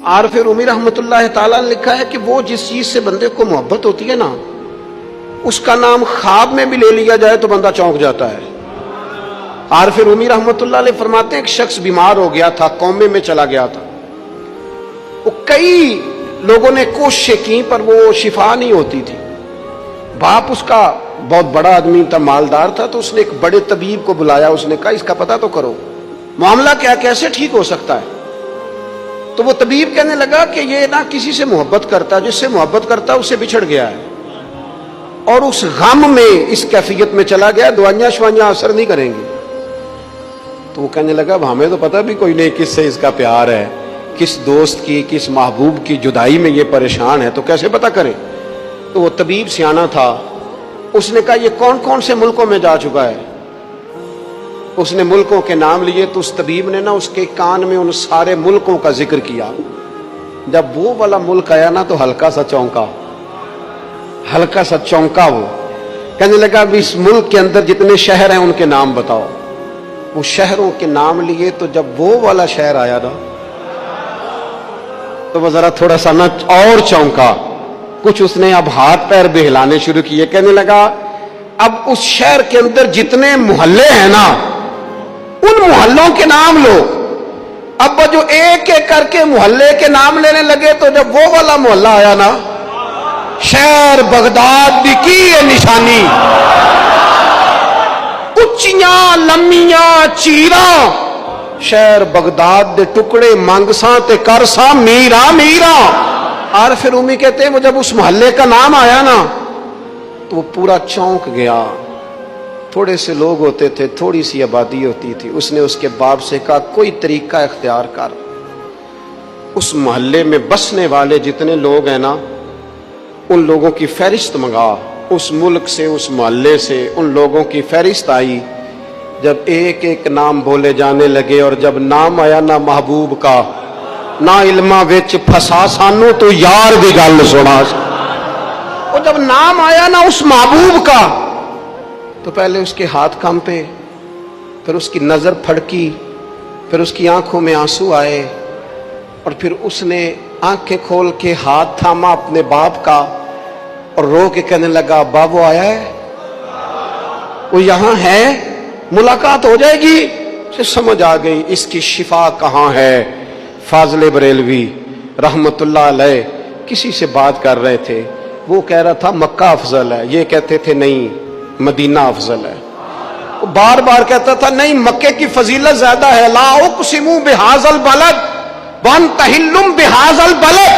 عارف رومی रहमतुल्लाह ताला ने लिखा है कि वो जिस चीज से बंदे को मोहब्बत होती है ना, उसका नाम ख्वाब में भी ले लिया जाए तो बंदा चौंक जाता है। आरिफ रूमी रहमतुल्लाह अलैह फरमाते हैं, एक शख्स बीमार हो गया था, कौमे में चला गया था। वो कई लोगों ने कोशिशें की पर वो शिफा नहीं होती थी। बाप उसका बहुत बड़ा आदमी था, मालदार था, तो उसने एक बड़े तबीब को बुलाया। उसने कहा इसका पता तो करो, मामला क्या, कैसे ठीक हो सकता है। तो वो तबीब कहने लगा कि ये ना किसी से मोहब्बत करता है, जिससे मोहब्बत करता है उससे बिछड़ गया है और उस गम में इस कैफियत में चला गया, दवाइयां शवाइयां असर नहीं करेंगी। तो वो कहने लगा हमें तो पता भी कोई नहीं किससे इसका प्यार है, किस दोस्त की, किस महबूब की जुदाई में ये परेशान है, तो कैसे पता करें। तो वो तबीब सियाना था, उसने कहा ये कौन कौन से मुल्कों में जा चुका है। उसने मुल्कों के नाम लिए तो उस तबीब ने ना उसके कान में उन सारे मुल्कों का जिक्र किया। जब वो वाला मुल्क आया ना तो हल्का सा चौंका वो। कहने लगा अब इस मुल्क के अंदर जितने शहर हैं उनके नाम बताओ। वो शहरों के नाम लिए तो जब वो वाला शहर आया ना तो वो जरा थोड़ा सा ना और चौंका। कुछ उसने अब हाथ पैर भी हिलाने शुरू किए। कहने लगा अब उस शहर के अंदर जितने मोहल्ले हैं ना उन मोहल्लों के नाम लो। अब जो एक एक करके मोहल्ले के नाम लेने लगे तो जब वो वाला मोहल्ला आया ना, शहर बगदाद की ये निशानी, उच्चियां लम्मियां चीरा, शहर बगदाद दे टुकड़े मंगसा ते करसा मीरा मीरा। आरिफ रूमी कहते हैं वो जब उस मोहल्ले का नाम आया ना तो वो पूरा चौंक गया। थोड़े से लोग होते थे, थोड़ी सी आबादी होती थी। उसने उसके बाप से कहा कोई तरीका इख्तियार कर, उस मोहल्ले में बसने वाले जितने लोग हैं ना उन लोगों की फहरिस्त मंगा। उस मुल्क से, उस मोहल्ले से उन लोगों की फहरिस्त आई। जब एक एक नाम बोले जाने लगे और जब नाम आया ना महबूब का, ना इल्मा विच फसा सानू तो यार दी गल सुना। और जब नाम आया ना उस महबूब का तो पहले उसके हाथ कांपे, फिर उसकी नजर फड़की, फिर उसकी आंखों में आंसू आए और फिर उसने आंखें खोल के हाथ थामा अपने बाप का और रो के कहने लगा बाबू आया है, वो यहां है, मुलाकात हो जाएगी। उसे समझ आ गई इसकी शिफा कहां है। फाजले बरेलवी रहमतुल्लाह अलैह किसी से बात कर रहे थे, वो कह रहा था मक्का अफजल है, ये कहते थे नहीं मदीना अफजल है। वो बार बार कहता था नहीं मक्के की फजीलत ज्यादा है। ला उक़सिमु बिहाज़ल बलद वन तहिल्लुम बिहाज़ल बलद।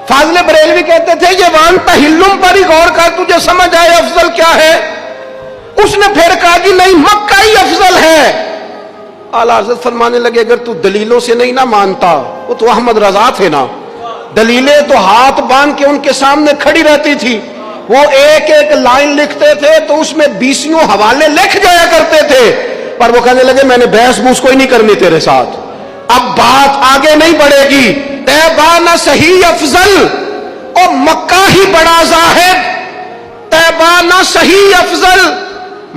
फाजले बरेलवी कहते थे ये वन तहिल्लुम पर ही गौर कर, तुझे समझ आए अफजल क्या है। उसने फिर कहा कि नहीं मक्का ही अफजल है। आला हज़रत फरमाने लगे अगर तू दलीलों से नहीं ना मानता, वो तो अहमद रजा थे ना, दलीलें तो हाथ बांध के उनके सामने खड़ी रहती थी। वो एक एक लाइन लिखते थे तो उसमें 20 हवाले लिख जाया करते थे। पर वो कहने लगे मैंने बहस बूस कोई नहीं करनी तेरे साथ, अब बात आगे नहीं बढ़ेगी। तैबा ना सही अफजल और मक्का ही बड़ा जाहिद। तैबा ना सही अफजल,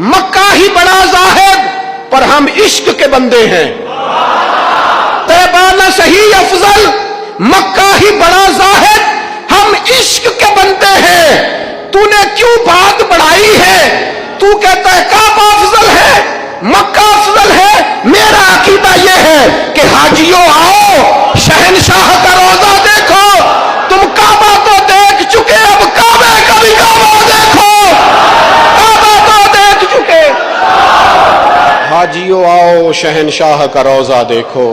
मक्का ही बड़ा जाहिद, पर हम इश्क के बंदे हैं। तैबा ना सही अफजल, मक्का ही बड़ा जाहिद, हम इश्क के बंदे हैं। तूने क्यों बात बढ़ाई है, तू कहता है काबा अफजल है, मक्का अफजल है। मेरा अकीदा यह है कि हाजियों आओ शहनशाह का रोजा देखो। तुम काबा तो देख चुके, अब काबे का भी काबा देखो। काबा तो देख चुके, हाजियों आओ शहनशाह का रोजा देखो।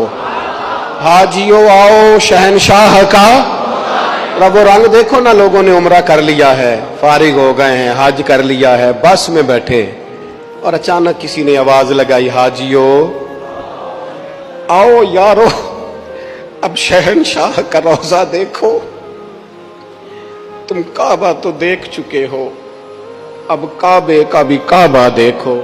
हाजियों आओ शहनशाह का, वो रंग देखो ना, लोगों ने उम्रा कर लिया है, फारिग हो गए हैं, हज कर लिया है, बस में बैठे और अचानक किसी ने आवाज लगाई हाजियो आओ यारो अब शहनशाह का रोजा देखो। तुम काबा तो देख चुके हो, अब काबे का भी काबा देखो।